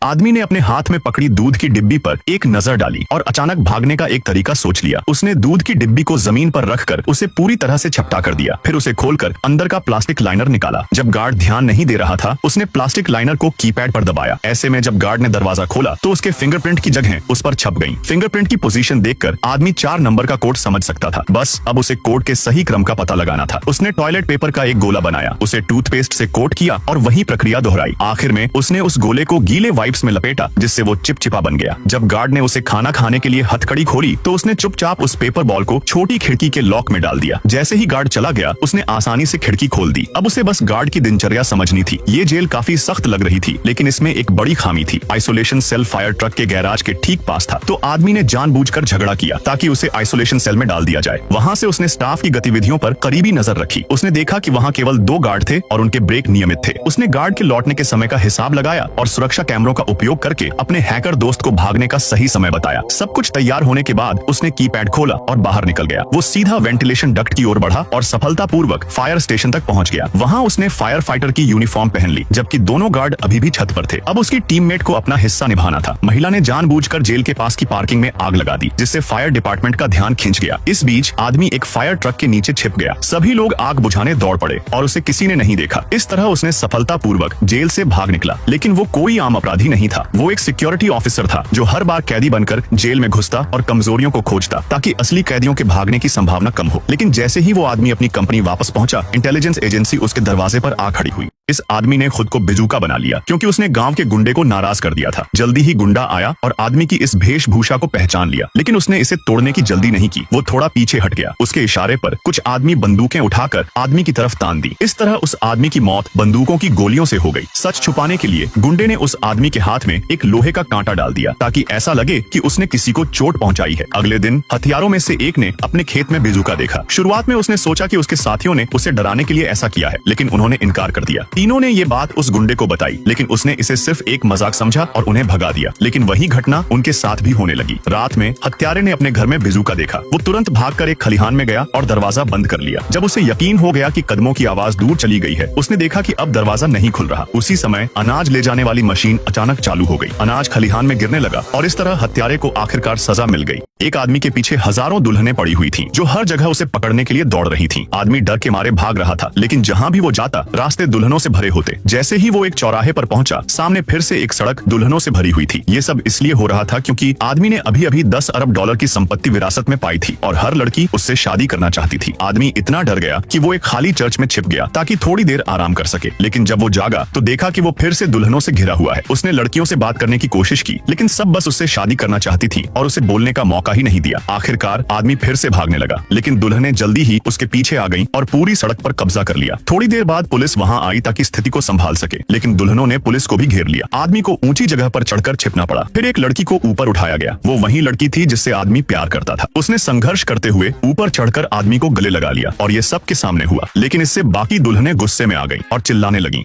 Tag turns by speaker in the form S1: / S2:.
S1: आदमी ने अपने हाथ में पकड़ी दूध की डिब्बी पर एक नजर डाली और अचानक भागने का एक तरीका सोच लिया। उसने दूध की डिब्बी को जमीन पर रखकर उसे पूरी तरह से झपटा कर दिया। फिर उसे खोलकर अंदर का प्लास्टिक लाइनर निकाला। जब गार्ड ध्यान नहीं दे रहा था, उसने प्लास्टिक लाइनर को कीपैड पर दबाया। ऐसे में जब गार्ड ने दरवाजा खोला तो उसके फिंगरप्रिंट की जगह उस पर छप गई। फिंगरप्रिंट की पोजीशन देखकर आदमी 4 नंबर का कोड समझ सकता था। बस अब उसे कोड के सही क्रम का पता लगाना था। उसने टॉयलेट पेपर का एक गोला बनाया, उसे टूथपेस्ट से कोट किया और वही प्रक्रिया दोहराई। आखिर में उसने उस गोले को गीले वाइप्स में लपेटा, जिससे वो चिपचिपा बन गया। जब गार्ड ने उसे खाना खाने के लिए हथकड़ी खोली तो उसने चुपचाप उस पेपर बॉल को छोटी खिड़की के लॉक में डाल दिया। जैसे ही गार्ड चला गया, उसने आसानी से खिड़की खोल दी। अब उसे बस गार्ड की दिनचर्या समझनी थी। ये जेल काफी सख्त लग रही थी, लेकिन इसमें एक बड़ी खामी थी। आइसोलेशन सेल फायर ट्रक के गैराज के ठीक पास था, तो आदमी ने जानबूझकर झगड़ा किया ताकि उसे आइसोलेशन सेल में डाल दिया जाए। वहाँ से उसने स्टाफ की गतिविधियों पर करीबी नजर रखी। उसने देखा कि वहाँ केवल 2 गार्ड थे और उनके ब्रेक नियमित थे। उसने गार्ड के लौटने के समय का हिसाब लगाया और सुरक्षा कैमरों का उपयोग करके अपने हैकर दोस्त को भागने का सही समय बताया। सब कुछ तैयार होने के बाद उसने कीपैड खोला और बाहर निकल गया। वो सीधा वेंटिलेशन डक्ट की ओर बढ़ा और सफलतापूर्वक फायर स्टेशन तक पहुंच गया। वहां उसने फायर फाइटर की यूनिफॉर्म पहन ली, जबकि दोनों गार्ड अभी भी छत पर थे। अब उसकी टीममेट को अपना हिस्सा निभाना था। महिला ने जानबूझकर जेल के पास की पार्किंग में आग लगा दी, जिससे फायर डिपार्टमेंट का ध्यान खिंच गया। इस बीच आदमी एक फायर ट्रक के नीचे छिप गया। सभी लोग आग बुझाने दौड़ पड़े और उसे किसी ने नहीं देखा। इस तरह उसने सफलतापूर्वक जेल से भाग निकला। लेकिन वो कोई आम अपराधी नहीं था। वो एक सिक्योरिटी ऑफिसर था, जो हर बार कैदी बनकर जेल में घुसता और कमजोरियों को खोजता, ताकि असली कैदियों के भागने की संभावना कम हो। लेकिन जैसे ही वो आदमी अपनी कंपनी वापस पहुंचा, इंटेलिजेंस एजेंसी उसके दरवाजे पर आ खड़ी हुई। इस आदमी ने खुद को बिजूका बना लिया, क्योंकि उसने गांव के गुंडे को नाराज कर दिया था। जल्दी ही गुंडा आया और आदमी की इस वेशभूषा को पहचान लिया, लेकिन उसने इसे तोड़ने की जल्दी नहीं की। वो थोड़ा पीछे हट गया। उसके इशारे पर कुछ आदमी बंदूकें उठाकर आदमी की तरफ तान दी। इस तरह उस आदमी की मौत बंदूकों की गोलियों से हो गई। सच छुपाने के लिए गुंडे ने उस आदमी के हाथ में एक लोहे का कांटा डाल दिया, ताकि ऐसा लगे कि उसने किसी को चोट पहुंचाई है। अगले दिन हथियारों में से एक ने अपने खेत में बिजूका देखा। शुरुआत में उसने सोचा कि उसके साथियों ने उसे डराने के लिए ऐसा किया है, लेकिन उन्होंने इनकार कर दिया। तीनों ने ये बात उस गुंडे को बताई, लेकिन उसने इसे सिर्फ एक मजाक समझा और उन्हें भगा दिया। लेकिन वही घटना उनके साथ भी होने लगी। रात में हत्यारे ने अपने घर में बिजूका देखा। वो तुरंत भागकर एक खलिहान में गया और दरवाजा बंद कर लिया। जब उसे यकीन हो गया कि कदमों की आवाज दूर चली गई है, उसने देखा कि अब दरवाजा नहीं खुल रहा। उसी समय अनाज ले जाने वाली मशीन अचानक चालू हो गई। अनाज खलिहान में गिरने लगा और इस तरह हत्यारे को आखिरकार सजा मिल गई। एक आदमी के पीछे हजारों दुल्हनें पड़ी हुई थीं, जो हर जगह उसे पकड़ने के लिए दौड़ रही थीं। आदमी डर के मारे भाग रहा था, लेकिन जहां भी वो जाता, रास्ते दुल्हनों से भरे होते। जैसे ही वो एक चौराहे पर पहुंचा, सामने फिर से एक सड़क दुल्हनों से भरी हुई थी। ये सब इसलिए हो रहा था क्योंकि आदमी ने अभी अभी 10 अरब डॉलर की संपत्ति विरासत में पाई थी और हर लड़की उससे शादी करना चाहती थी। आदमी इतना डर गया कि वो एक खाली चर्च में छिप गया, ताकि थोड़ी देर आराम कर सके। लेकिन जब वो जागा तो देखा कि वो फिर से दुल्हनों से घिरा हुआ है। उसने लड़कियों से बात करने की कोशिश की, लेकिन सब बस उससे शादी करना चाहती थी और उसे बोलने का मौका ही नहीं दिया। आखिरकार आदमी फिर से भागने लगा, लेकिन दुल्हनें जल्दी ही उसके पीछे आ गईं और पूरी सड़क पर कब्जा कर लिया। थोड़ी देर बाद पुलिस वहां आई ताकि स्थिति को संभाल सके, लेकिन दुल्हनों ने पुलिस को भी घेर लिया। आदमी को ऊंची जगह पर चढ़कर छिपना पड़ा। फिर एक लड़की को ऊपर उठाया गया। वो वही लड़की थी जिससे आदमी प्यार करता था। उसने संघर्ष करते हुए ऊपर चढ़कर आदमी को गले लगा लिया और ये सबके सामने हुआ। लेकिन इससे बाकी दुल्हनें गुस्से में आ गईं और चिल्लाने लगीं।